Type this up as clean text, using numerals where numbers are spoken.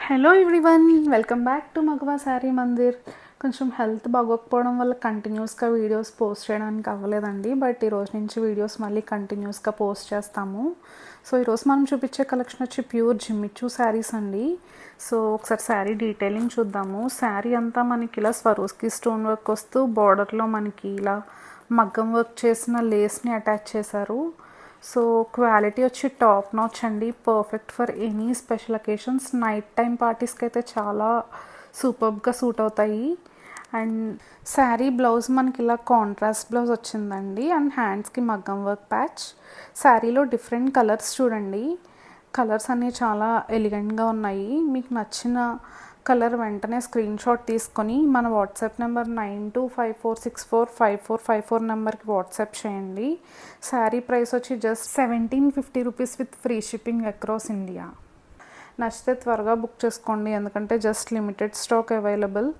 Hello everyone, welcome back to మగవా saree Mandir. కొంచెం health బాగోకపోవడం వల్ల కంటిన్యూస్గా వీడియోస్ పోస్ట్ చేయడానికి అవ్వలేదండి. బట్ ఈరోజు నుంచి వీడియోస్ మళ్ళీ కంటిన్యూస్గా పోస్ట్ చేస్తాము. సో ఈరోజు మనం చూపించే కలెక్షన్ వచ్చి ప్యూర్ జిమ్మిచూ శారీస్ అండి. సో ఒకసారి శారీ డీటెయిలింగ్ చూద్దాము. శారీ అంతా మనకి ఇలా స్వరోస్కి స్టోన్ వర్క్ వస్తూ బార్డర్లో మనకి ఇలా మగ్గం వర్క్ చేసిన లేస్ని అటాచ్ చేశారు. సో క్వాలిటీ వచ్చి టాప్ నాచ్ అండి. Perfect for any special occasions. Night time పార్టీస్కి అయితే చాలా సూపర్గా సూట్ అవుతాయి. అండ్ శారీ బ్లౌజ్ మనకి ఇలా కాంట్రాస్ట్ బ్లౌజ్ వచ్చిందండి. అండ్ హ్యాండ్స్కి మగ్గం వర్క్ ప్యాచ్. శారీలో డిఫరెంట్ కలర్స్ చూడండి. కలర్స్ అన్నీ చాలా ఎలిగెంట్గా ఉన్నాయి. మీకు నచ్చిన కలర్ వెంటనే స్క్రీన్ షాట్ తీసుకొని మన వాట్సాప్ నెంబర్ 9254645454 నెంబర్కి వాట్సాప్ చేయండి. శారీ ప్రైస్ వచ్చి just 1750 rupees with free shipping across India. నచ్చితే త్వరగా బుక్ చేసుకోండి, ఎందుకంటే జస్ట్ లిమిటెడ్ స్టాక్ అవైలబుల్.